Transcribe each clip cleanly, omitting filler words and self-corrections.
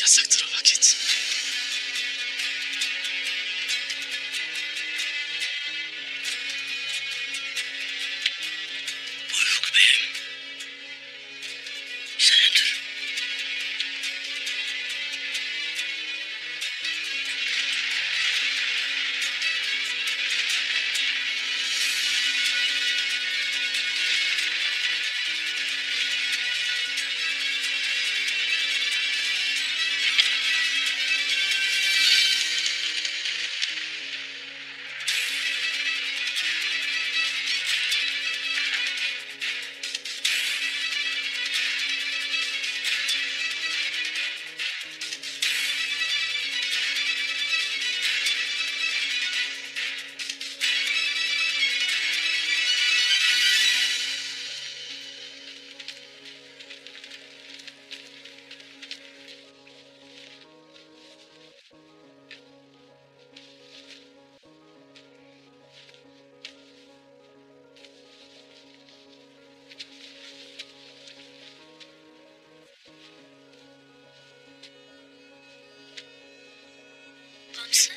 Yasaktır o vakit. Buyruk beyim. Senindir. Bamsı,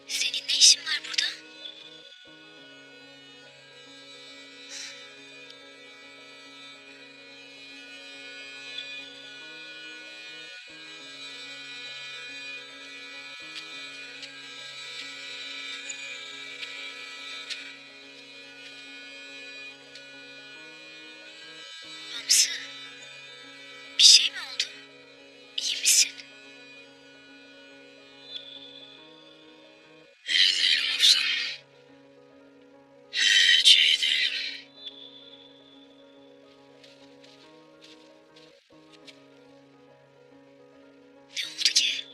senin ne işin var burada? Bamsı, bir şey mi oldu? İyi misin? İyi değilim Hafsam. Hiç iyi değilim. Ne oldu ki?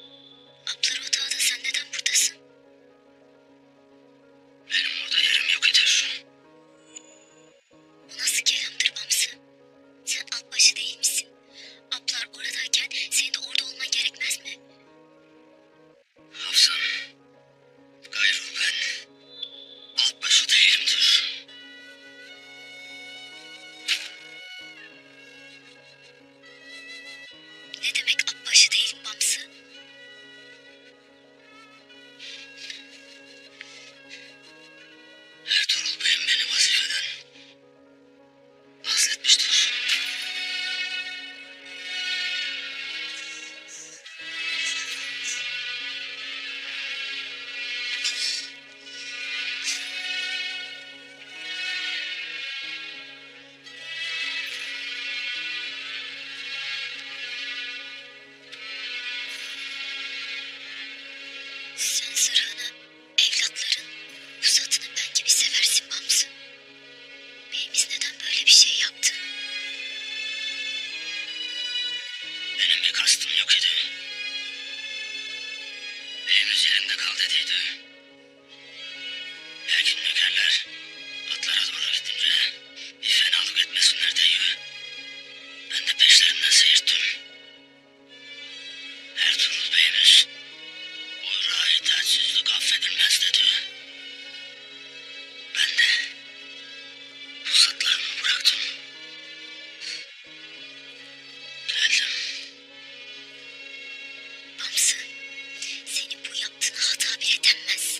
Ablar otağda, sen neden buradasın? Benim orada yerim yok Eder. Bu nasıl kelamdır Bamsı? Sen altbaşı değil misin? Ablar oradayken senin de orada olman gerekmez mi? Hafsam. Gayrı ben. Altbaşı değilimdir. Ne demek abbaşı değilim Bamsı? Ertuğrul Bey'im beni vazifeden vazgeçmiştir. Sen zırhını, evlatların, pusatını ben gibi seversin Bamsı. Beyimiz neden böyle bir şey yaptı? Benim bir kastım yok idi. Beyimiz yerimde kal dediydi. Lakin nökerler atlara doğru gidince bir fenalık etmesinler diye ben de peşlerinden seyirttim. Ertuğrul Beyimiz buyruğa itaatsizlik affedilmez dedi. Ben de pusatlarımı bıraktım. Geldim. Bamsı, senin bu yaptığına hata bile denmez.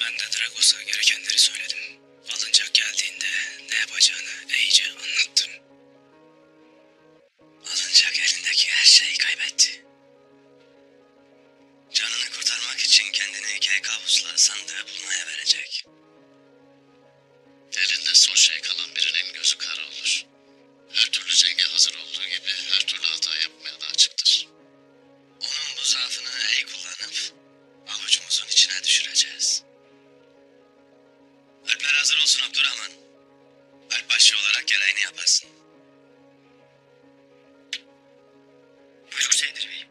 Ben de Dragos'a gerekenleri söyledim. Alınacak geldiğinde ne yapacağını iyice anlattım. Alınacak elindeki her şeyi kaybetti. Canını kurtarmak için kendini iki kabusla sandığı bulmaya verecek. Elinde son şey kalan birinin gözü kara olur. Her türlü cenge hazır olduğu gibi her türlü hata yapmaya da açıktır. Onun bu zaafını iyi kullanıp avucumuzun içine düşüreceğiz. Alpler hazır olsun Abdurrahman. Alp başçı olarak gereğini yaparsın. Buyurun Hüseyindir Bey.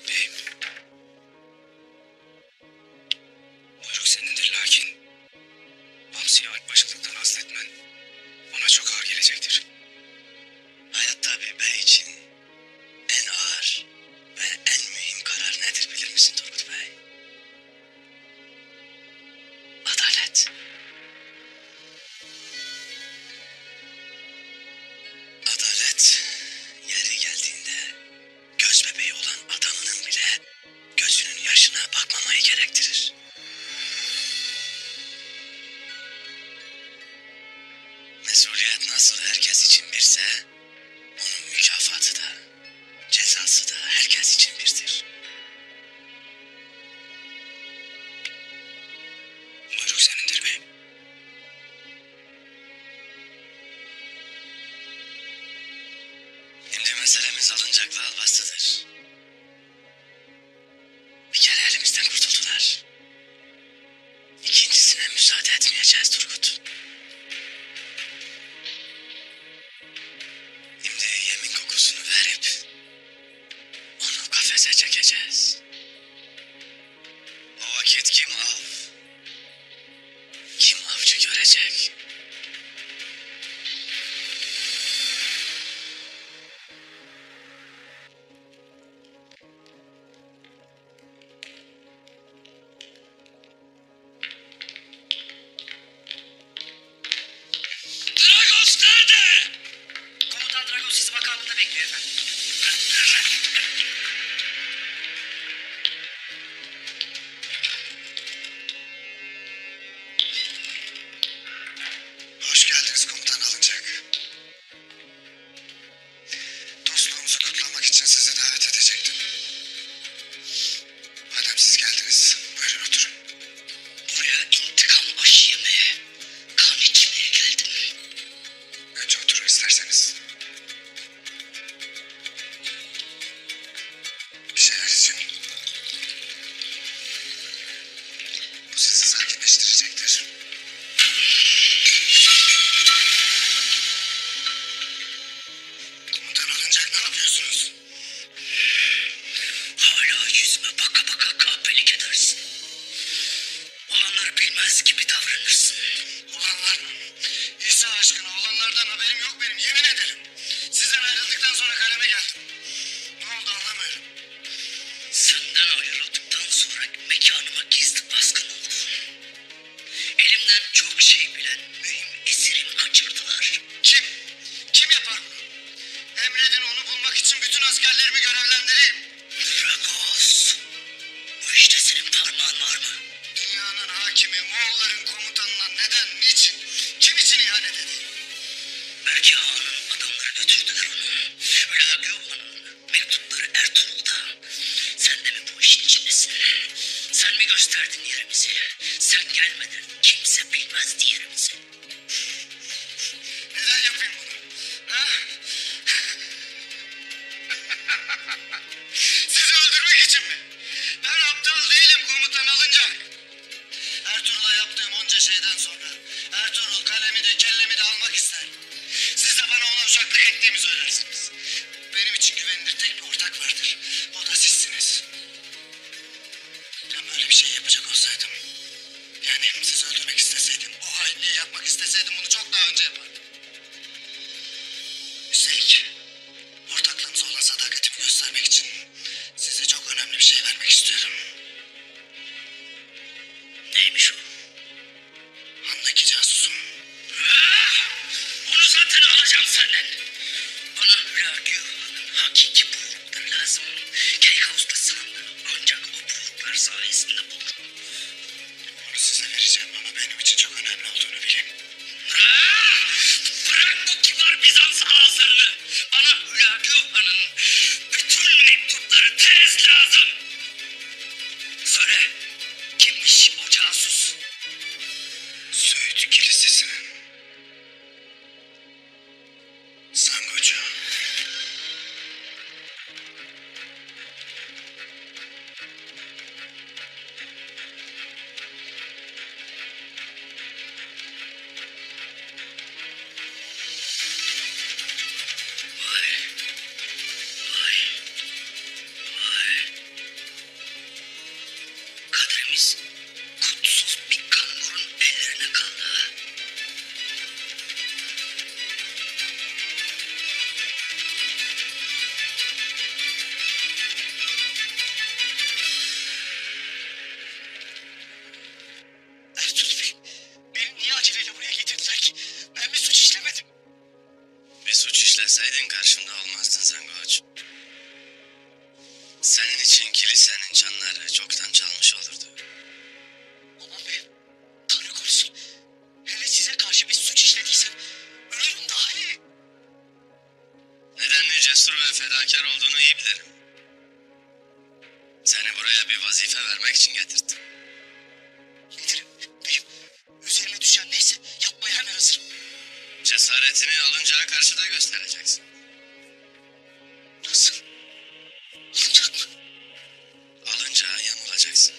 Beyim. Buyruk senindir lakin Hamsi'ye alp başlıktan azletmen ona çok ağır gelecektir. Hayatta bir bey için en ağır ve en mühim karar nedir bilir misin Turgut Bey? Adalet. Adalet yeri geldiğinde göz bebeği olan adamının bile gözünün yaşına bakmamayı gerektirir. Mesuliyet nasıl herkes için birse, onun mükafatı da, cezası da herkes için birdir. Buyruk senindir beyim. Şimdi meselemiz alıncakla Albastı'dır. Bir kere elimizden kurtuldular. İkincisine müsaade etmeyeceğiz Turgut. Şimdi yemin kokusunu verip onu kafese çekeceğiz. O vakit kim av, kim avcı görecek? Dragos nerede? Komutan Dragos sizi makamında bekliyor efendim. Hoş geldiniz komutan alınacak. Dostluğumuzu kutlamak için sizi davet edecektim. Madem siz geldiniz, buyurun oturun. Buraya intikam aşı yemeye, kan içmeye geldim. Önce oturun isterseniz. Bir şeyler için. Bu sizi sakinleştirecektir. Komutan alınacak ne yapıyorsunuz? Hala yüzüme baka baka kahpelik edersin. Olanları bilmez gibi davranırsın. Olanlar mı? İsa aşkına olanlardan haberim yok benim yemin ederim. Sizden ayrıldıktan sonra kaleme geldim. Ne oldu anlamıyorum. Senden ayrıldıktan sonra mekanıma gizli baskın oldu. Elimden çok şey bilen mühim esirimi kaçırdılar. Kim? Kim yapar bunu? Emredin onu bulmak için bütün askerlerimi görevlendireyim. Dragos. Bu işte senin parmağın var mı? Dünyanın hakimi Moğolların komutanına neden, niçin, kim için ihanet edeyim? Belki Han'ın adamları götürdüler onu. Öyle Gökhan'ın mektupları Ertuğrul'da. Sen de mi bu işin içindesin? Sen mi gösterdin yerimizi? Sen gelmeden kimse bilmezdi yerimizi. Neden yapayım bunu? Ha? Sizi öldürmek için mi? Ben aptal değilim komutan alınacak. Ertuğrul'a yaptığım onca şeyden sonra Ertuğrul kalemi de kellemi de almak ister. Siz de bana ona uşaklık ettiğimi söylersiniz. Benim için güvenilir tek bir ortak vardır. O da sizsiniz. Ben böyle bir şey yapacak olsaydım, yani sizi öldürmek isteseydim, o hainliği yapmak isteseydim bunu çok daha önce yapardım. Üstelik ortaklığımıza olan sadakatimi göstermek için size çok önemli bir şey vermek istiyorum. Neymiş o? Handaki casusum. Bunu zaten alacağım senden. verseydin karşımda olmazdın sen koç. Senin için kilisenin çanları çoktan çalmış olurdu. Aman be, Tanrı korusun. Hele size karşı bir suç işlediysem ölürüm daha iyi. Nedenli cesur ve fedakar olduğunu iyi bilirim. Seni buraya bir vazife vermek için getirdim. Getirin, beyim. Üzerime düşen neyse yapmaya hemen hazırım. Cesaretini alıncağa karşı da göstereceksin. Nasıl? Alınacak mı? Alıncağa yamulacaksın.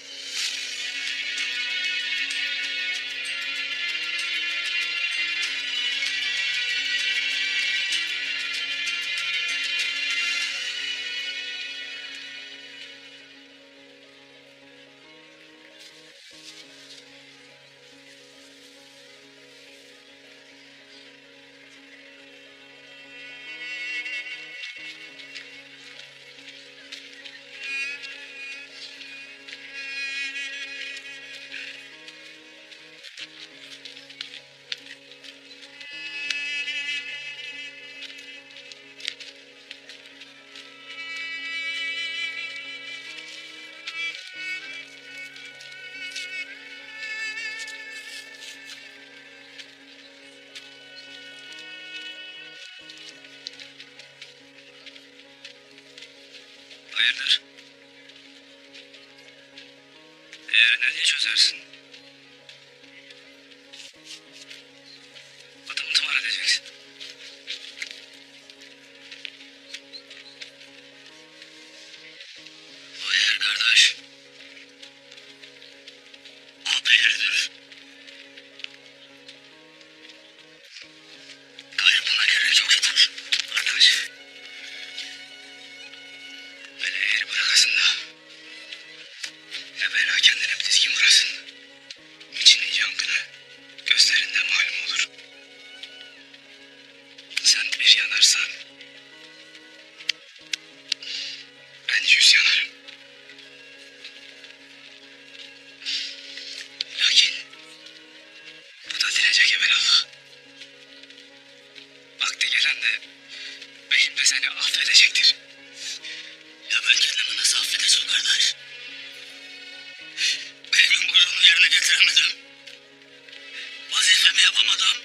Hayırdır? Eğer ne diye çözersin? Adamı tımar edeceksin. Buyur kardeş. Hayırdır? Gayrı buna gerek yok yeter. Kardeş. Beni eğri bırakasın da. Evvela kendine bir dizgin vurasın. İçinin yangını gözlerinde malum olur. Sen bir yanarsan ben 100 yanarım. Lakin bu da dilecek evelallah. Vakti gelen de benim de seni affedecektir. Ya ben kendimi nasıl affedeceğim kardeş? Benim buyruğumu yerine getiremedim. Vazifemi yapamadım.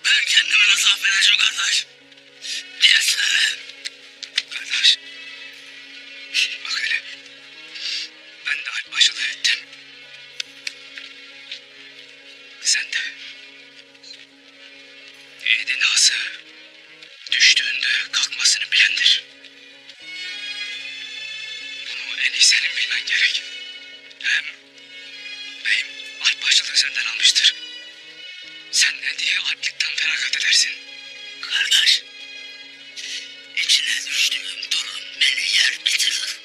Ben kendimi nasıl affedeceğim kardeş? Diyesene. Kardeş. Bak hele. Ben de alpaşılığı ettim. Sen de. Yiğidin ağası düştüğünde kalkmasını bilendir. Bunu en iyi senin bilmen gerek. Hem beyim alpaşılığı senden almıştır. Sen ne diye alplikten feragat edersin? Kardeş, içine düştüğüm durum beni yer bitirir.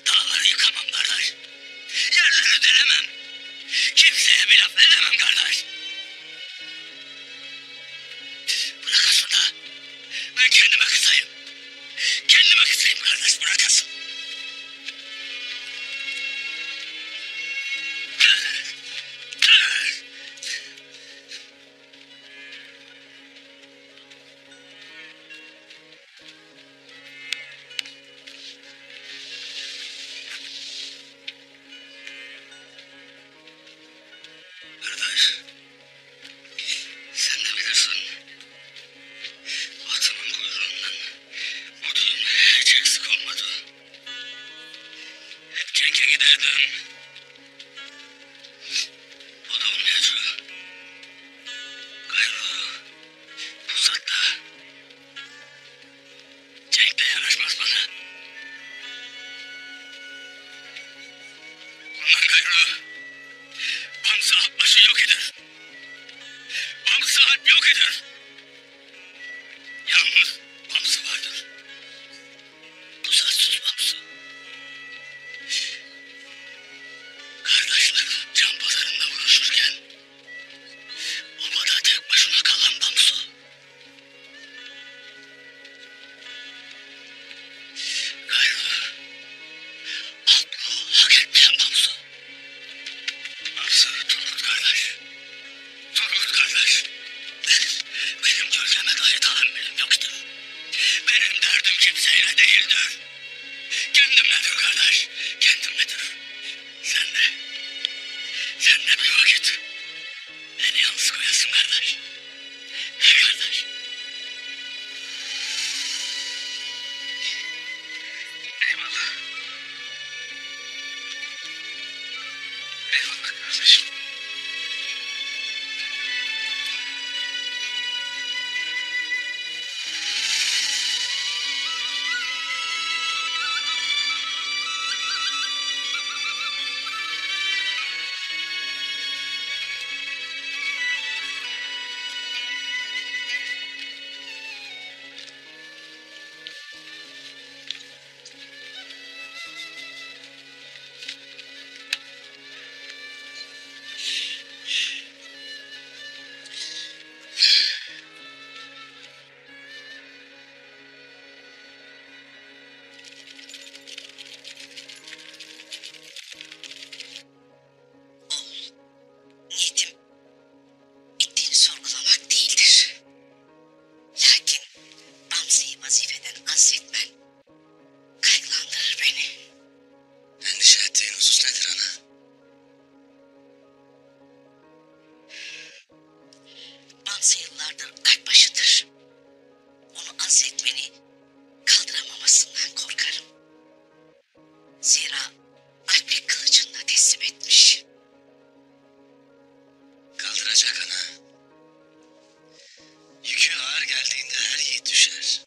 Dağları yıkamam kardeş. Yerleri delemem. Kimseye bir laf edemem kardeş. Bırakasın da ben kendime kısayım. Kendime kısayım kardeş, bırakasın. Kardeş, sen de bilirsin. Atımın kuyruğundan bu düğün hiç eksik olmadı. Hep keke giderdim. Bu da olmayacak. Gayrı pusatta. Cenk de yanaşmaz bana. Bundan gayrı Bamsı Alpbaşı yok edir. Bamsı Alp yok edir. Yalnız Bamsı vardır. Pusatsız Bamsı. Kardeşler can pazarında vuruşurken obada tek başına kalan Bamsı. Gayrı altlığı hak etmeyen Bamsı. Bamsı Turgut kardeş. Turgut kardeş. Eyvallah kardeşim. Niyetim ettiğini sorgulamak değildir. Lakin Bamsı'yı vazifeden azletmen kaygılandırır beni. Endişe ettiğin husus nedir ana? Bamsı yıllardır kalp başıdır. Onu azletmeni kaldıramamasından korkarım. Zira alplik kılıcını da teslim etmiş. Kaldıracak ana. Yükü ağır geldiğinde her yiğit düşer.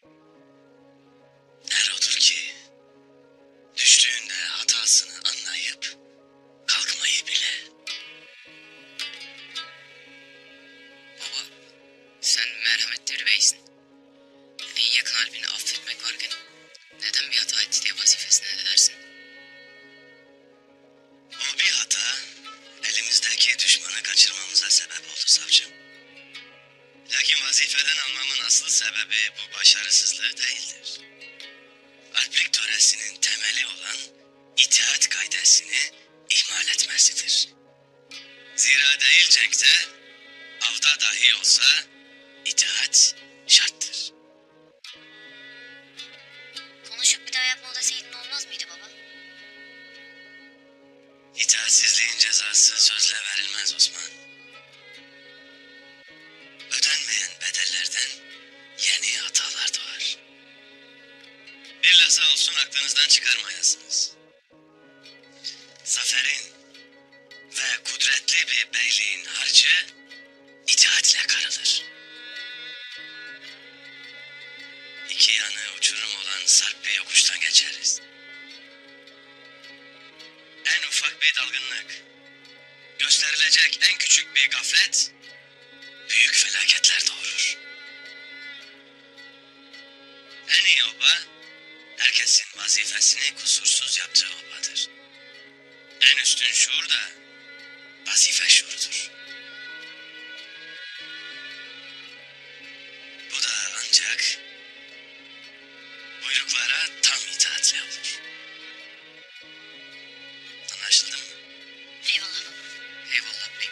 Er odur ki düştüğünde hatasını anlayıp kalkmayı bile. Baba, sen merhametli bir beysin. En yakın kalbini affetmek varken neden bir hata etti diye vazifesine edersin? O bir hata elimizdeki düşmanı kaçırmamıza sebep oldu savcım. Lakin vazifeden almamın asıl sebebi bu başarısızlığı değildir. Alplik töresinin temeli olan itaat kaidesini ihmal etmesidir. Zira değil cenkte, avda dahi olsa itaat şarttır. Konuşup bir daha yapma deseydin olmaz mıydı baba? İtaatsizliğin cezası sözle verilmez Osman. Ödenmeyen bedellerden yeni hatalar doğar. Bir lasa olsun aklınızdan çıkarmayasınız. Zaferin ve kudretli bir beyliğin harcı itaatle karılır. İki yanı uçurum olan sarp bir yokuştan geçeriz. En ufak bir dalgınlık, gösterilecek en küçük bir gaflet, büyük felaketler doğurur. En iyi oba, herkesin vazifesini kusursuz yaptığı obadır. En üstün şuur da vazife şuurudur. Bu da ancak buyruklara tam itaatle olur. Anlaşıldı mı? Eyvallah baba. Eyvallah beyim.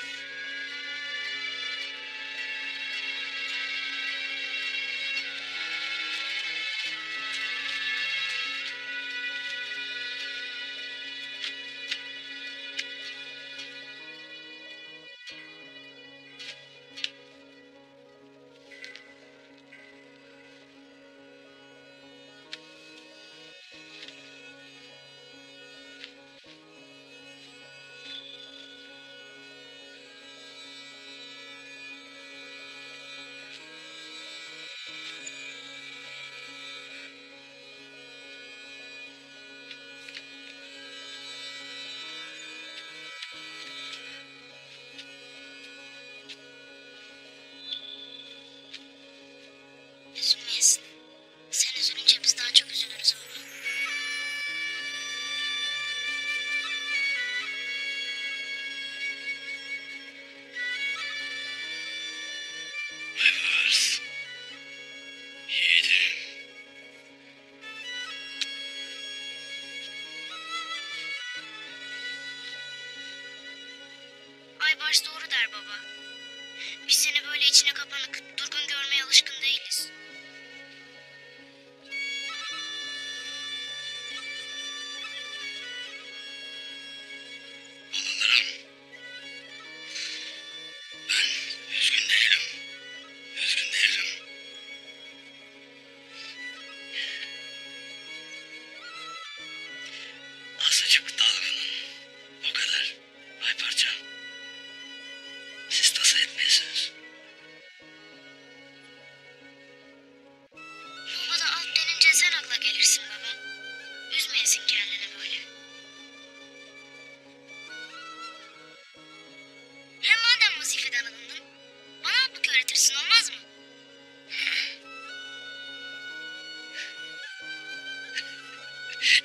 Üzülmeyesin. Sen üzülünce biz daha çok üzülürüz baba. Aybars. Yiğidim. Aybars doğru der baba. Biz seni böyle içine kapanık, durgun görmeye alışkın değiliz. Oğullarım. Ben üzgün değilim. Üzgün değilim. Azıcık dalgınım. O kadar. Ay parçam. nasıl etmiyorsunuz? Babada alt denince sen akla gelirsin baba. Üzmeyesin kendini böyle. Hem madem vazifeden alındın, bana altlık öğretirsin olmaz mı?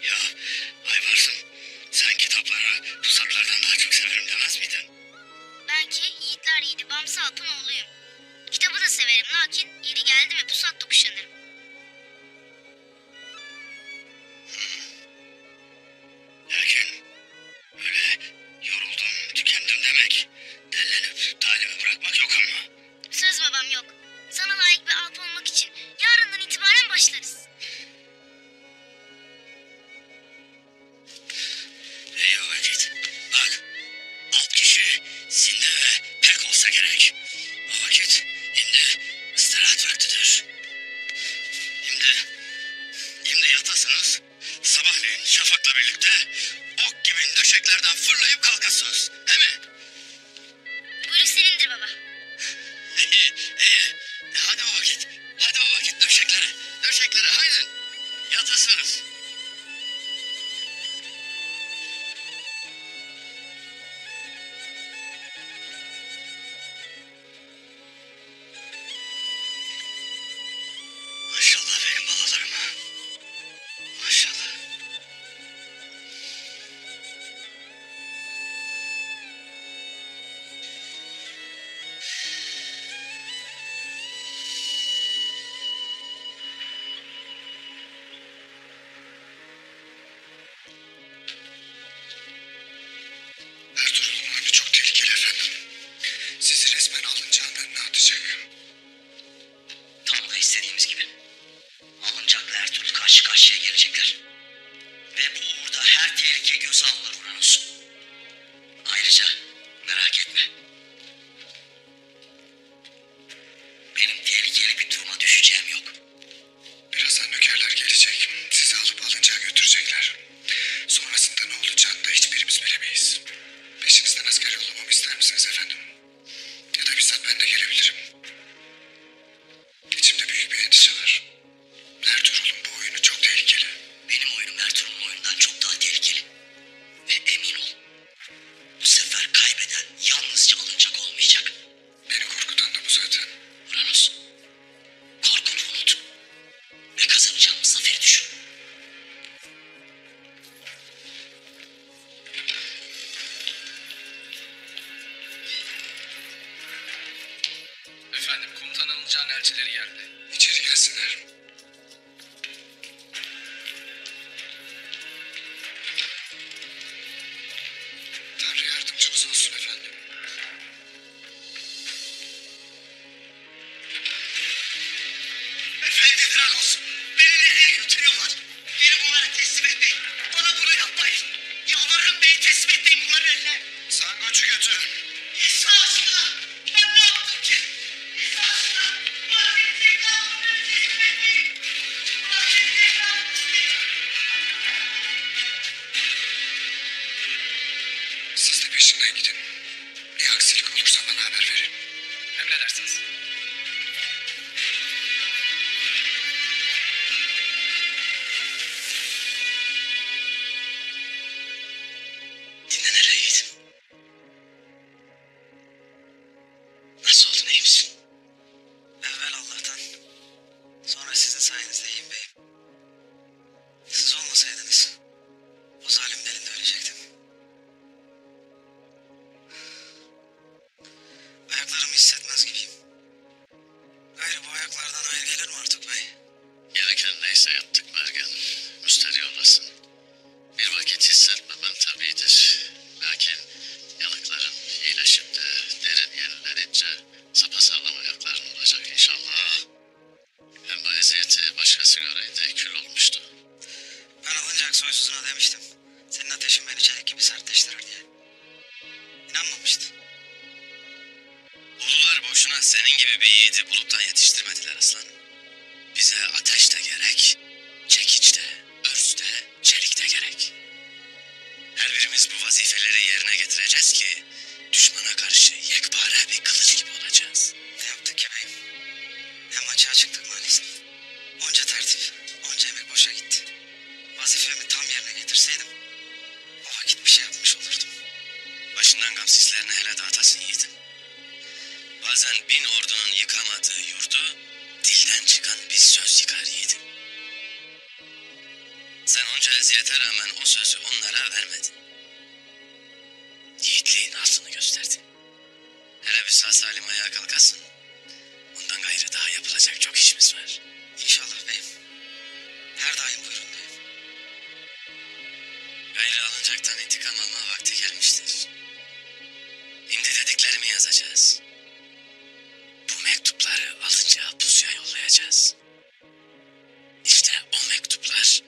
Ya Ayvarsın, sen kitapları pusatlardan daha çok severim demez miydin? Ben ki yiğitler yiğidi Bamsı Alp'ın oğluyum. Kitabı da severim lakin yeri geldi mi pusat dokuşanırım. Lakin öyle yoruldum, tükendim demek, dellenip talimi bırakmak yok ama. Söz babam yok. Sana layık bir alp olmak için yarından itibaren başlarız. İyi o vakit. Bak, alt kişi zinde ve pek olsa gerek. O vakit şimdi istirahat vaktidir. Şimdi yatasınız. Sabahleyin şafakla birlikte ok gibi döşeklerden fırlayıp kalkasınız. Değil mi? Buyruğu senindir baba. İyi, iyi. Hadi o vakit. Hadi o vakit döşeklere. Döşeklere haydi. Yatasınız. Maşallah benim balalarıma. Maşallah. Ertuğrul'un oyunu çok tehlikeli efendim. Sizi resmen alıncağın önüne atacak. Tam da istediğimiz gibi. Alıncakla Ertuğrul karşı karşıya gelecekler. Ve bu uğurda her tehlike göze alınır Uranus. Ayrıca merak etme. Benim tehlikeli bir duruma düşeceğim yok. Birazdan nökerler gelecek. Sizi alıp alıncağa götürecekler. Sonrasında ne olacağını da hiçbirimiz bilemeyiz. Peşinizden asker yollamamı ister misiniz efendim? Ya da bizzat ben de gelebilirim. İçimde büyük bir endişe var. Ertuğrul'un bu oyunu çok tehlikeli. Benim oyunum Ertuğrul'un oyundan çok daha tehlikeli. Ve emin ol, bu sefer kaybeden yalnızca alınacak olmayacak. Beni korkutan da bu zaten. Uranus, korkunu unut. Ve kazanacağımız zaferi düşün. Efendim komutan alınacağın elçileri geldi. İçeri gelsinler. Tanrı yardımcınız olsun efendim. Efendi Dragos, beni nereye götürüyorlar? Beni bunlara teslim etmeyin. Bana bunu yapmayın. Yalvarırım beni teslim etmeyin bunların eline. Sangoç'u götürün. İsa aşkına, ben ne yaptım ki? İsa aşkına, bana beni tekrar bunları teslim etmeyin. Bana beni tekrar Siz de peşinden gidin. Bir aksilik olursa bana haber verin. Emredersiniz. Dinlen hele yiğidim. Nasıl oldun, iyi misin? Evvel Allah'tan, sonra sizin sayenizde iyiyim beyim. Siz olmasaydınız, o zalimin elinde ölecektim. Ayaklarımı hissetmez gibiyim. Gayrı bu ayaklardan hayır gelir mi artık bey? Gereken neyse yaptık Mergen. Müsterih olasın. Bir vakit hissetmemen tabidir. Lakin yanıkların iyileşip de derin yenilenince sapasağlam ayakların olacak inşallah. Hem bu eziyeti başkası göreydi kül olmuştu. Ben alınacak soysuzuna demiştim. Senin ateşin beni çelik gibi sertleştirir diye. İnanmamıştı. Ulular boşuna senin gibi bir yiğidi buluttan yetiştirmediler aslanım. Bize ateş de gerek, çekiç de, örs de, çelik de gerek. Her birimiz bu vazifeleri yerine getireceğiz ki düşmana karşı yekpare bir kılıç gibi kafasını yedim. Bazen 1000 ordunun yıkamadığı yurdu dilden çıkan bir söz yıkar yiğidim. Sen onca eziyete rağmen o sözü onlara vermedin. Yiğitliğin aslını gösterdin. Hele bir sağ salim ayağa kalkasın. Bundan gayrı daha yapılacak çok işimiz var. İnşallah beyim. Her daim buyurun beyim. Gayrı alınacaktan intikam alma vakti gelmiştir. Şimdi dediklerimi yazacağız. Bu mektupları alınca pusuya yollayacağız. İşte o mektuplar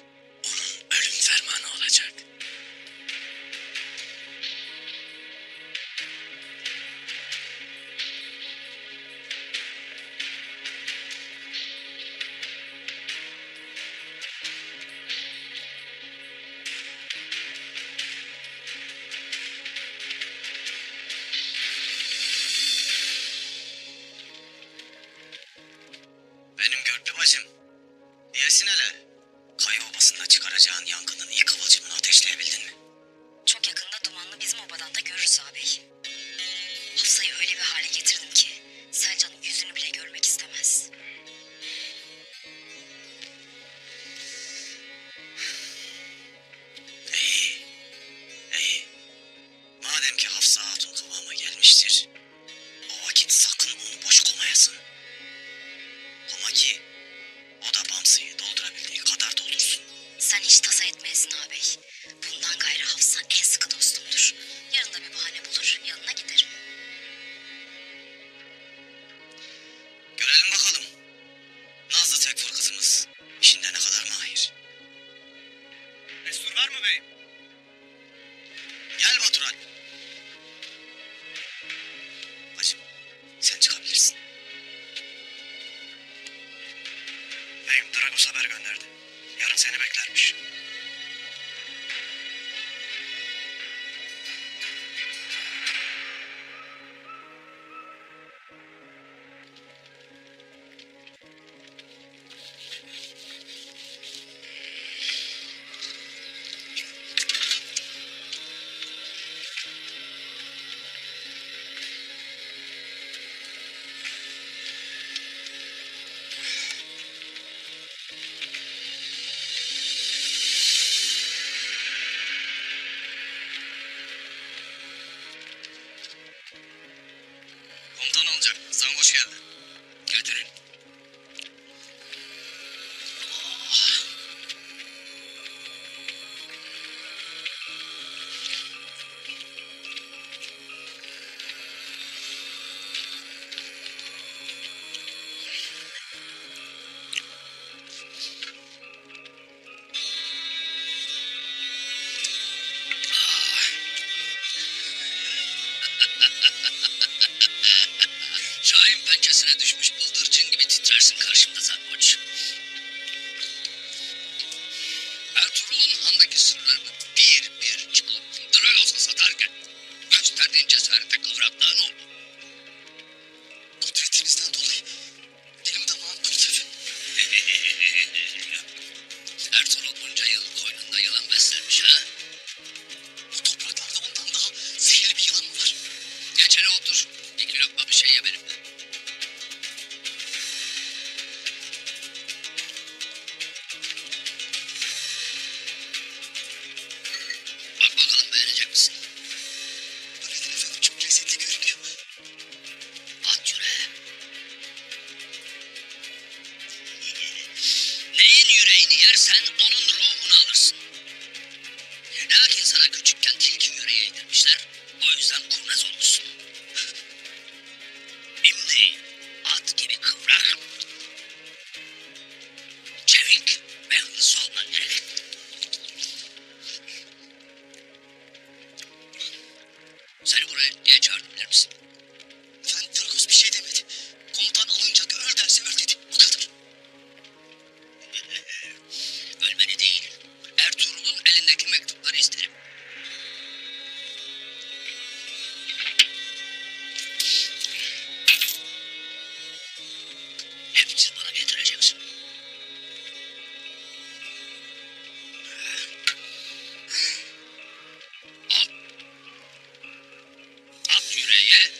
onun ölüm fermanı olacak. Benim Görplü bacım. Diyesin hele. Kaya obasında çıkaracağın yangının ilk kıvılcımını ateşleyebildin mi? Çok yakında dumanlı bizim obadan da görürüz ağabey. Hafsa'yı öyle bir hale getirdim ki Selcan'ın yüzünü bile görmek istemez. İyi. İyi. Madem ki Hafsa Hatun kıvama gelmiştir. O vakit sakın onu boş komayasın. Koma ki o da bamsıyı doldurabildiği kadar doldursun. Sen hiç tasa etmeyesin ağabey. Bundan gayrı Hafsa en sıkı dostumdur. Yarın da bir bahane bulur, yanına giderim. Görelim bakalım. Nazlı Tekfur kızımız işinde ne kadar mahir. Destur var mı beyim? Gel Batural. Bacım sen çıkabilirsin. Beyim Dragos haber gönderdi. Yarın seni beklermiş. Komutan alacak. Zangoş geldi. Getirin. Şahin pençesine düşmüş bıldırcın gibi titrersin karşımda Zangoç. Ertuğrul'un handaki sırlarını bir bir çalıp Dragos'a satarken gösterdiğin cesarete kıvraklığın oldu. Kudretinizden dolayı dilim damağım kurudu efendim. Ertuğrul bunca yıl koynunda yılan beslemiş ha? Bu topraklarda ondan daha zehirli bir yılan mı var? Geç hele otur. İki lokma bir şey ye benimle. Bak bakalım beğenecek misin? Nurettin efendim çok lezzetli görünüyor. At yüreğe. Neyin yüreğini yersen onun ruhunu alırsın. Lakin sana küçükken tilki yüreği yedirmişler. O yüzden kurnaz olmuşsun. Şimdi at gibi kıvrak. Çevik ve hızlı olman gerek. Seni buraya niye çağırdım bilir misin? Efendim Dragos bir şey demedi. Komutan alınacak öl derse öl dedi. Bu kadar. Ölmeni değil, Ertuğrul'un elindeki mektupları isterim. Hepsini bana getireceksin. Al. At yüreğe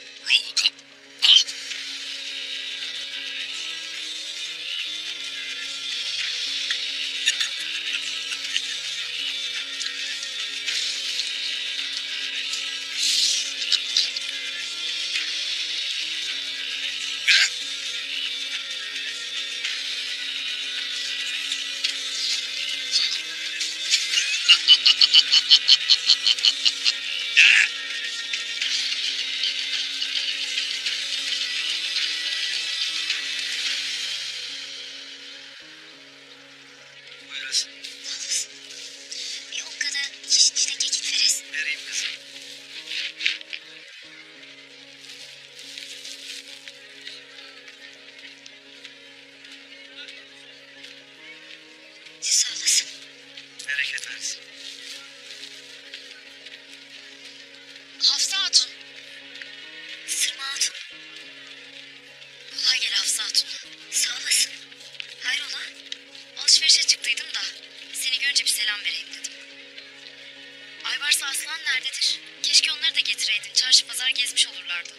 çarşı pazar gezmiş olurlardı.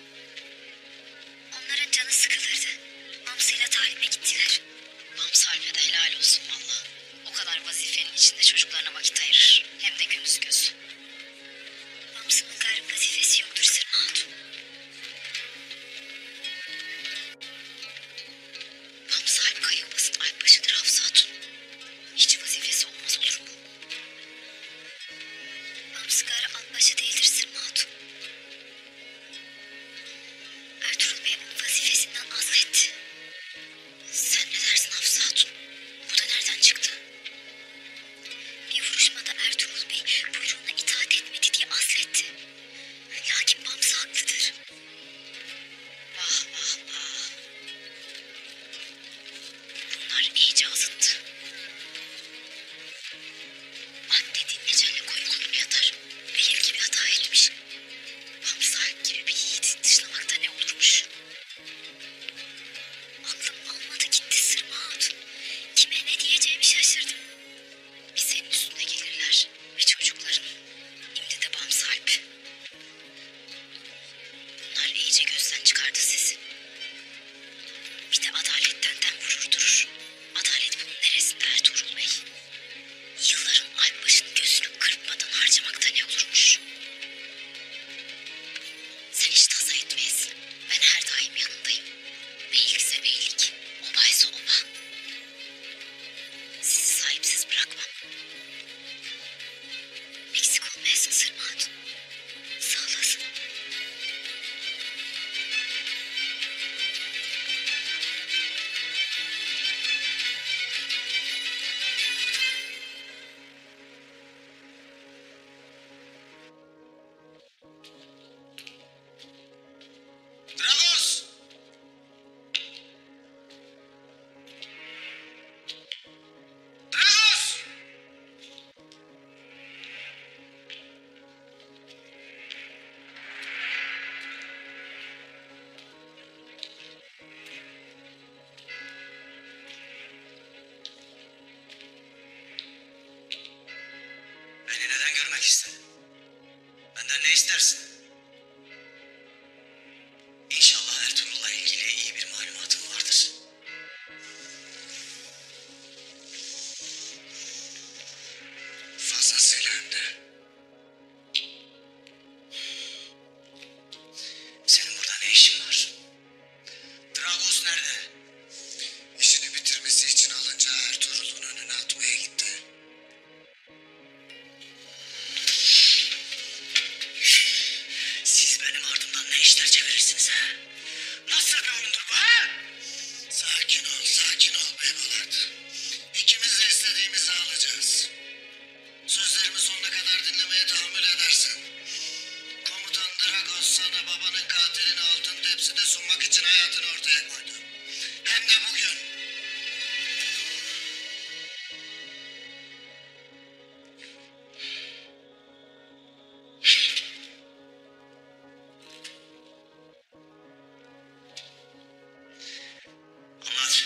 Onların canı sıkılırdı. Mamsıyla talime gittiler. Mamsı Alp'e de helal olsun valla. O kadar vazifenin içinde çocuklarına vakit ayırır. Hem de gündüz göz. Mamsının gayrı vazifesi yoktur Sırma Hatun. Mamsı Alp Kayobası'nın Alpbaşı'dır Hafsa Hatun. Hiç vazifesi olmaz olur mu? Mamsı gayrı Alpbaşı değildir Sırma Hatun. Ertuğrul Bey onu vazifesinden azletti. Sen ne dersin Hafsa Hatun? Bu da nereden çıktı? Bir vuruşmada Ertuğrul Bey buyruğuna itaat etmedi diye azletti. Lakin Mamsı haklıdır. Vah vah vah. Bunlar iyice azıttı. At dediğin ecelle koyun kolunu yatar. Beyir gibi hata etmiş. Mamsı Alp gibi bir yiğidi dışlamakta ne olurmuş? Aklım almadı gitti Sırma Hatun. Kime ne diyeceğimi şaşırdım. Bir senin üstüne gelirler ve çocukların. Şimdi de Bamsı Alp. Bunlar iyice gözden çıkardı sizi. Bir de adaletten dem vurur durur. Adalet bunun neresinde Ertuğrul Bey? Yılların Alpbaşı'nın gözünü kırpmadan harcamakta ne olurmuş? Sen hiç tasa etmeyesin. Ben her daim yanındayım. Beylikse beylik, obaysa oba. Sizi sahipsiz bırakmam. Eksik olmayasın Sırma Hatun. Sağ olasın. Dragos! Dragos! Beni neden görmek istedin? Benden ne istersin? İnşallah Ertuğrul'la ilgili iyi bir malumatın vardır. Fazlasıyla hem de. Senin burada ne işin var? Dragos nerede? İşini bitirmesi için alıncağı Ertuğrul'un önüne atmaya gitti. Siz benim ardımdan ne işler çevirirsiniz ha? Nasıl bir oyundur bu ha? Sakin ol Beybolat. İkimiz de istediğimizi alacağız. Sözlerimi sonuna kadar dinlemeye tahammül edersin. Komutan Dragos sana babanın katilini altın tepside sunmak için hayatını ortaya koydu. Hem de bugün. Anlat.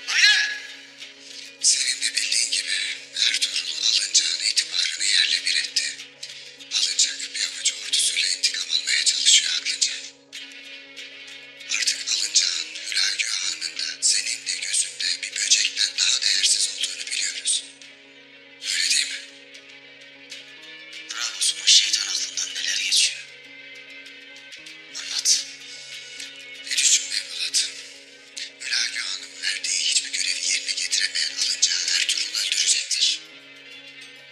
Hayır! Senin de bildiğin gibi Ertuğrul alıncağın itibarını yerle bir etti. Alıncak bir avuç ordusuyla intikam almaya çalışıyor aklınca. Artık alıncağın Hülagü Ağa'nın da senin de gözünde bir böcekten daha değersiz olduğunu biliyoruz. Öyle değil mi? Dragos'un o şeytan aklından neler geçiyor? Anlat. Ne düşün Beybolat? Hülagü Ağa'nın verdiği hiçbir görevi yerine getiremeyen alıncağı Ertuğrul öldürecektir.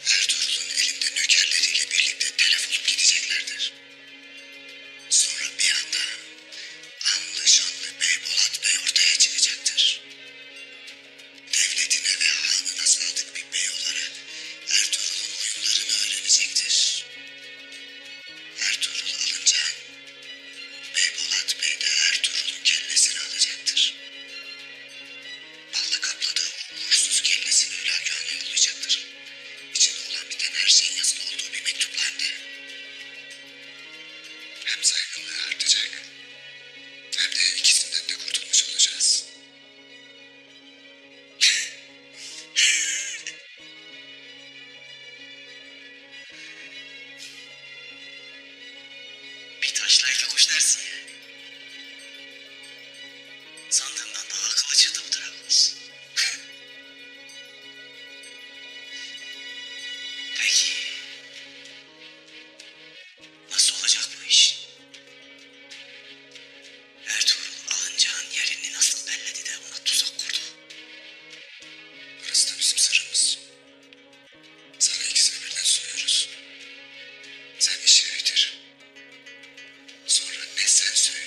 Ertuğrul'un elinde nökerleriyle birlikte telef olup gideceklerdir. Sonra bir anda anlı şanlı Beybolat Bey ortaya çıkacaktır. Devletine ve hanına sadık bir bey olarak Ertuğrul'un oyunlarını öğrenecektir. Ertuğrul alınca Beybolat Bey de Ertuğrul'un kellesini alacaktır. Balla kapladığı o uğursuz kellesini Hülagü Han'a yollayacaktır. İçinde olan biten her şeyin yazılı olduğu bir mektupla hem de. Hem saygınlığı artacak. Hem de ikisinden de kurtulmuş olacağız. Yaşlarken hoş dersin ya. Sandığımdan daha akıllı çıktı bu Dragonos. Peki. Nasıl olacak bu iş? Ertuğrul alınacağın yerini nasıl belledi de ona tuzak kurdu? Burası da bizim sırrımız. Sana ikisini birden soyuyoruz. Sen işini bitir. Sonra ne sen söyle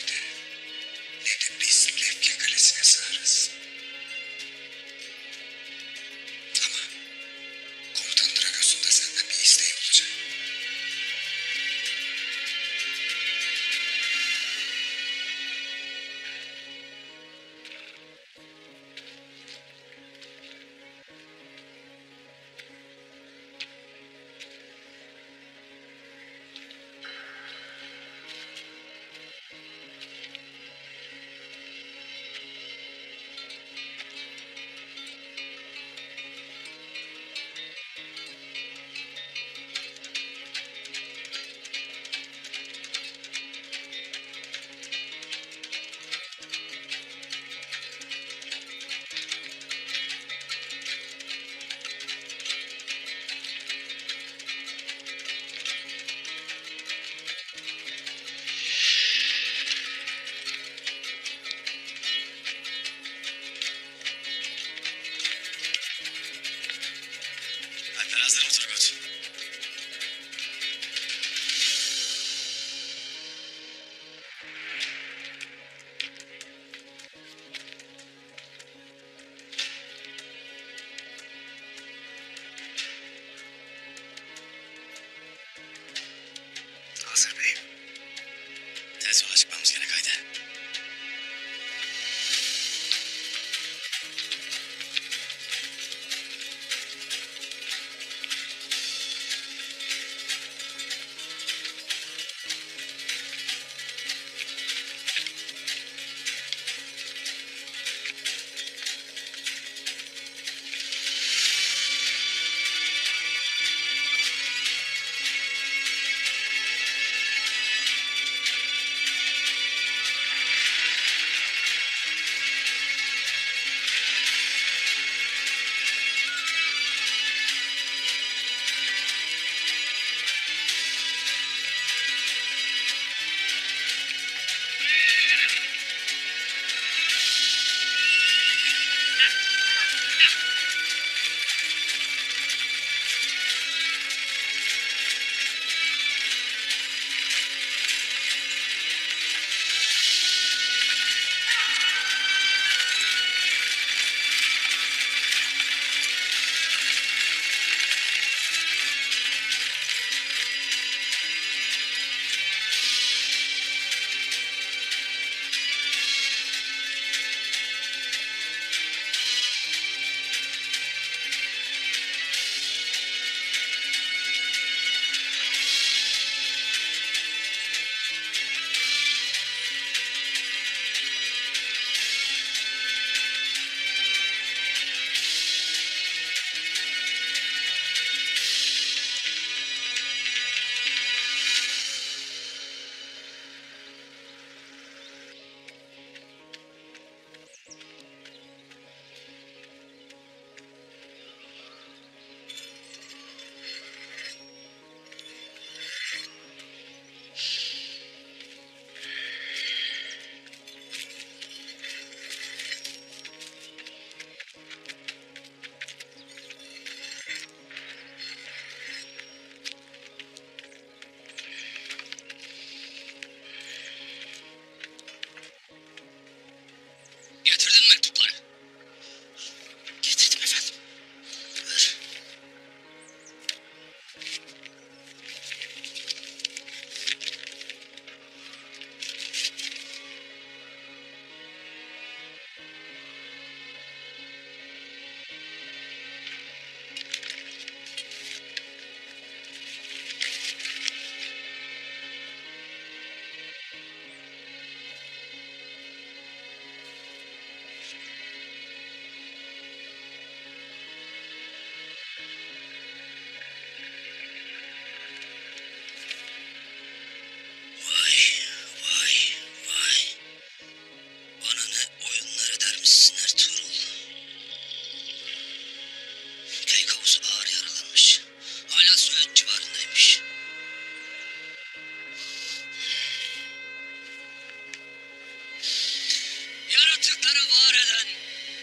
Yıldızları var eden,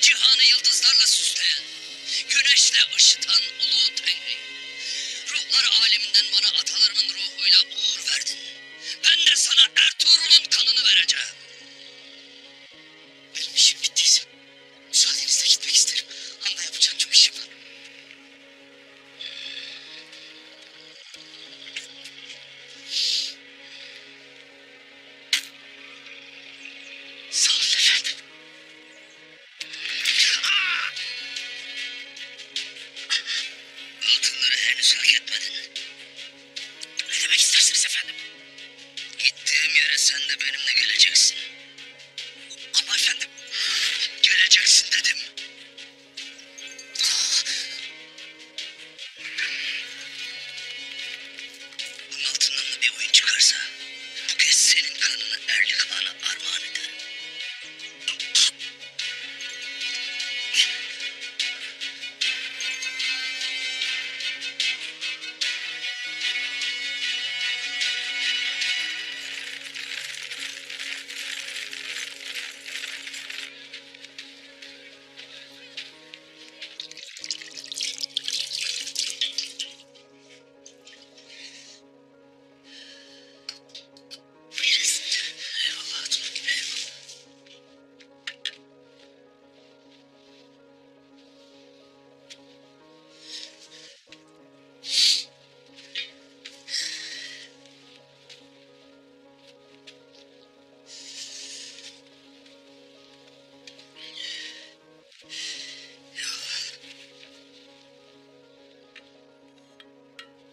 cihanı yıldızlarla süsleyen, güneşle ışıtan ulu Tengri. Ruhlar aleminden bana atalarımın ruhuyla uğur verdin. Ben de sana Ertuğrul'un kanını vereceğim. Benim işim bittiyse müsaadenizle gitmek isterim. Anda yapacak çok işim var. Sağ olun efendim. Altınları henüz hak etmedin. Ne demek istersiniz efendim? Gittiğim yere sen de benimle geleceksin. Ama efendim, geleceksin dedim. Bunun altından da bir oyun çıkarsa, bu kez senin kanını Erlik Han'a armağan ederim. Buyurasın. Eyvallah hatun, eyvallah.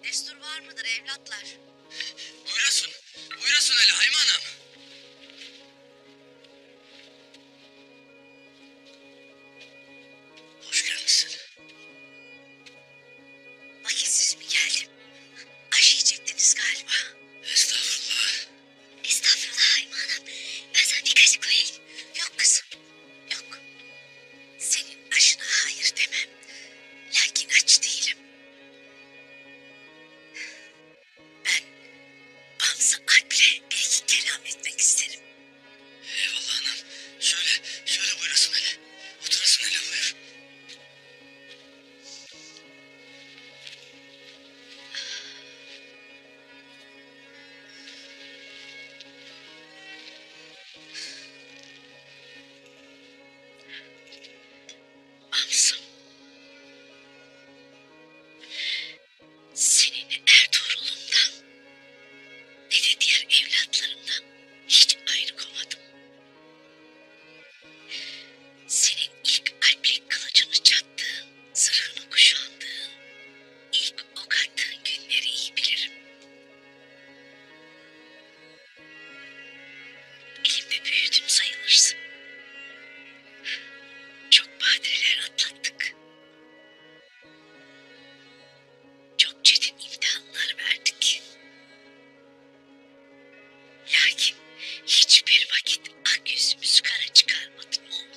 Destur var mıdır evlatlar? Buyurasın, buyurasın hele Hayman Hanım. Hoş gelmişsin. Vakitsiz mi geldim? Aşı yiyecektiniz galiba. Estağfurullah. Estağfurullah Haymanım. Ben sana bir kaşık koyayım. Yok kızım. Yok. Senin aşına hayır demem. Lakin aç değilim. Ben Bamsı Alp'le bir iki kelam etmek isterim. Eyvallah anam. Şöyle buyurasın hele. Oturasın hele buyur. Bamsım. Senin Ertuğrul'undan ne de diğer evlatlarımdan hiç ayrı komadım. Senin ilk alplik kılıcını çattığın, zırhını kuşandığın, ilk ok attığın günleri iyi bilirim. Elimde büyüdün sayılırsın. Çok badireler atlattık. Çok çetin imtihanlar verdik. Lakin hiçbir vakit ak yüzümüzü kara çıkarmadın oğlum.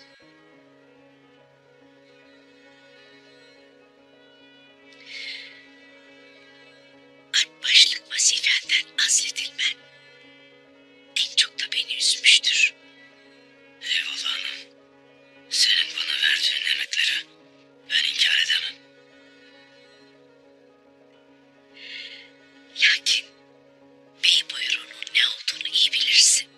Artbaşlık vazifenden azledilmen en çok da beni üzmüştür. Eyvallah anam. Senin bana verdiğin emekleri ben inkar edemem. Lakin bey buyruğunun ne olduğunu iyi bilirsin.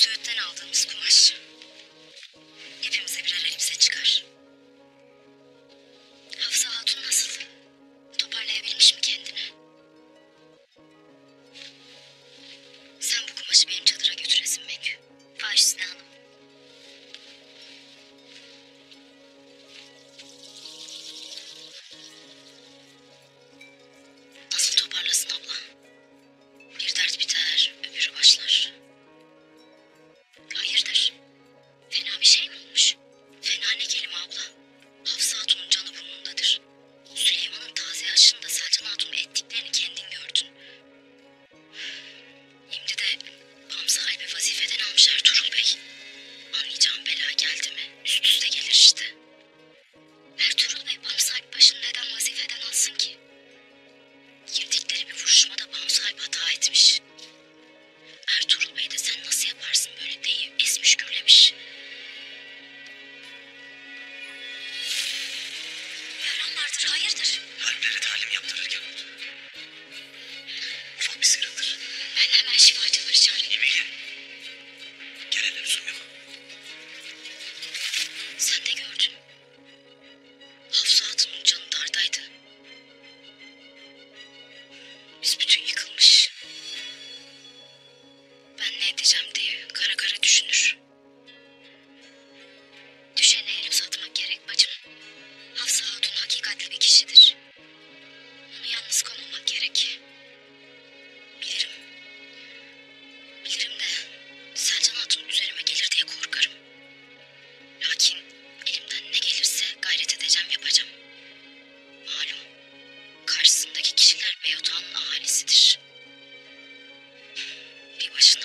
Söğüt'ten aldığımız kumaş. Hepimize birer elbise çıkar. Hafsa Hatun nasıl? Toparlayabilmiş mi kendini? Sen bu kumaşı benim çadıra götüresin Mekü. Faşisine Hanım. Nasıl toparlasın abla? Bir dert biter, öbürü başlar. Hayırdır? Fena bir şey mi olmuş? Fena ne kelime abla? Hafsa Hatun'un canı burnundadır. Süleyman'ın taze yaşında Selcan Hatun'un ettiklerini kendin gördün. Şimdi de bağımsız halbe vazifeden almış Ertuğrul Bey. Anlayacağım bela geldi mi? Üst üste gelir işte. Ertuğrul Bey bağımsız harp başını neden vazifeden alsın ki? Girdikleri bir vuruşmada bağımsız harp hata etmiş. Ertuğrul Bey de sen nasıl yaparsın böyle deyip esmiş gürlemiş. Yaran vardır, hayırdır? Harplere talim yaptırırken ufak bir sıyrıldır. Ben hemen şifacıları çağırayım. Yemeğe gel hele lüzum yok. Sen de gördün. Hafsa Hatun'un canı dardaydı. Biz bütün yıkılmış. Ben ne edeceğim diye kara kara düşünür. Düşene elim satmak gerek bacım. Hafsa Hatun hakikatli bir kişidir. Onu yalnız koymamak gerek. Bilirim. Bilirim de Selcan Hatun üzerime gelir diye korkarım. Lakin elimden ne gelirse gayret edeceğim, yapacağım. Malum karşısındaki kişiler Beyotağ'ın ahalisidir. Bir başına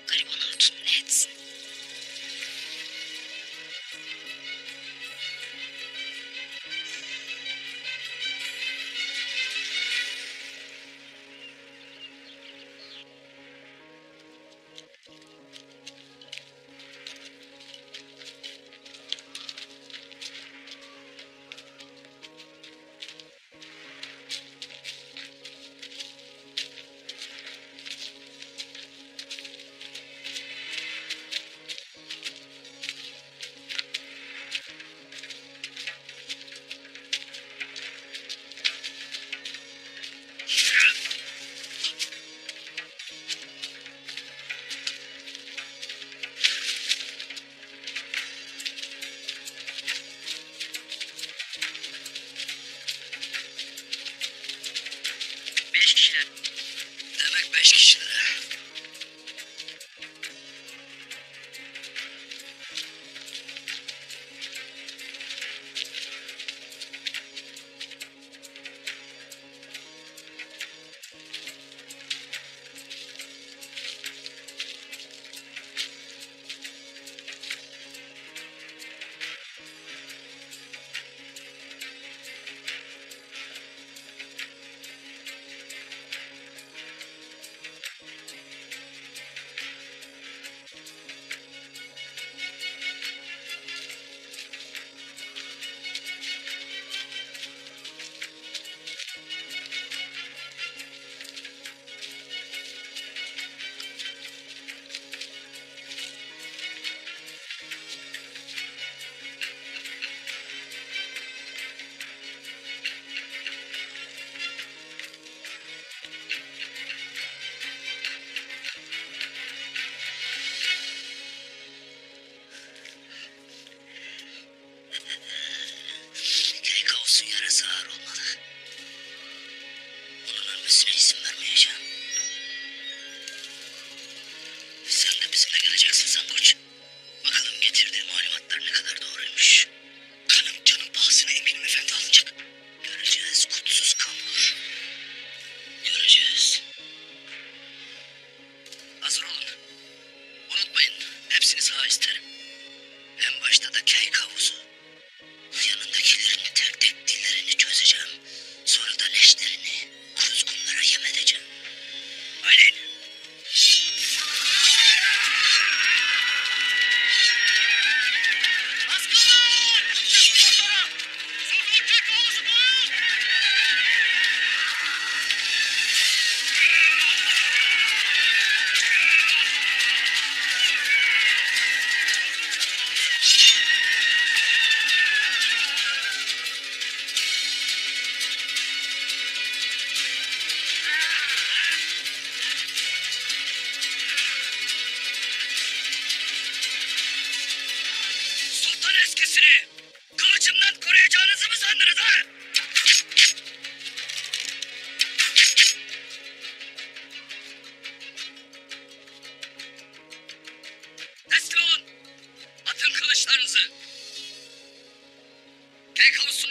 gariban hatun ne etsin?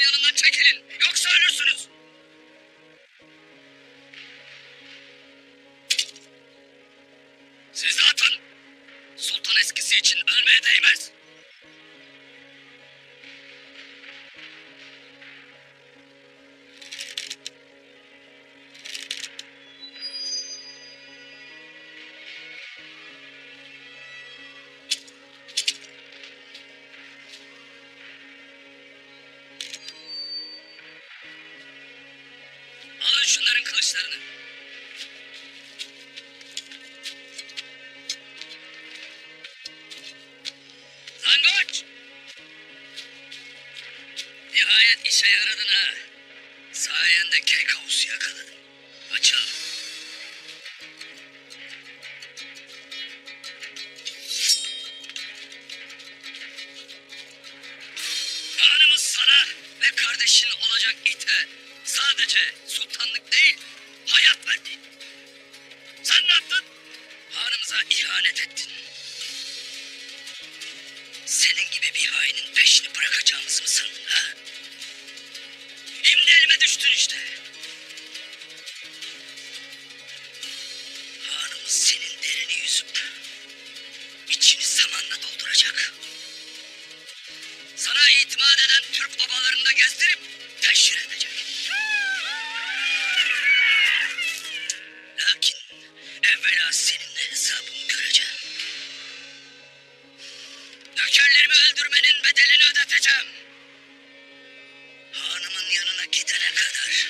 yanından çekilin. Yoksa ölürsünüz. Siz de atın. Sultan eskisi için ölmeye değmez. Alın şunların kılıçlarını. Zangoç! Nihayet işe yaradın ha. Sayende Keykavus'u yakaladın. Açıl. Hanımız sana ve kardeşin olacak ite sadece sultanlık değil, hayat verdi. Sen ne yaptın? Hanımıza ihanet ettin. Senin gibi bir hainin peşini bırakacağımızı mı sandın ha? Şimdi elime düştün işte. Hanımız senin derini yüzüp içini samanla dolduracak. Sana itimat eden Türk obalarını da gezdirip teşhir edecek. Lakin evvela seninle hesabımı göreceğim. Nökerlerimi öldürmenin bedelini ödeteceğim. Hanımın yanına gidene kadar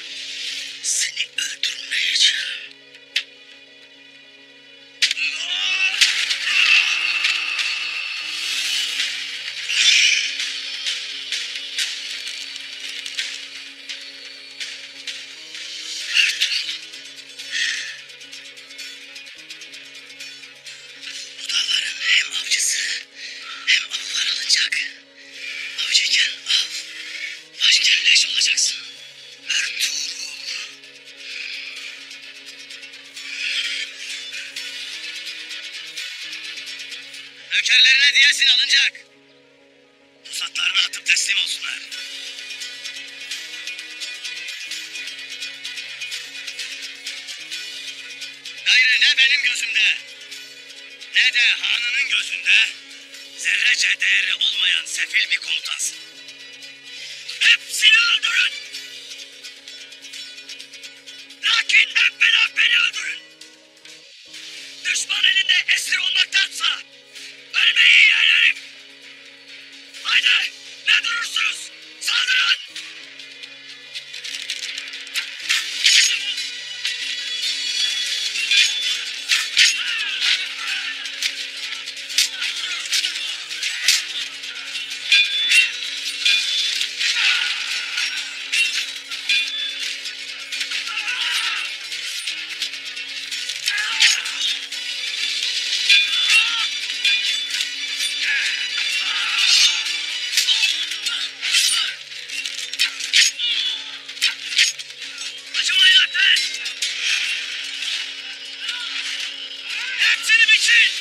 seni öldürmeyeceğim. Bu dağların hem avcısı hem avlar alınacak. Avcıyken av, başken leş olacaksın. Ertuğrul. Nökerlerine diyesin alınacak. Pusatlarını atıp teslim olsunlar. Gayrı ne benim gözümde ne de hanının gözünde zerrece değeri olmayan sefil bir komutansın. Hepsini öldürün. Lakin hep beraber beni öldürün. Düşman elinde esir olmaktansa ölmeyi yeğlerim. Haydi ne durursunuz? Saldırın. Acımayın Alper. Hepsini biçin.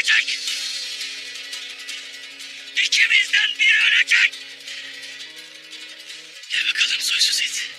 ölecek. İkimizden biri ölecek. Gel bakalım soysuz it.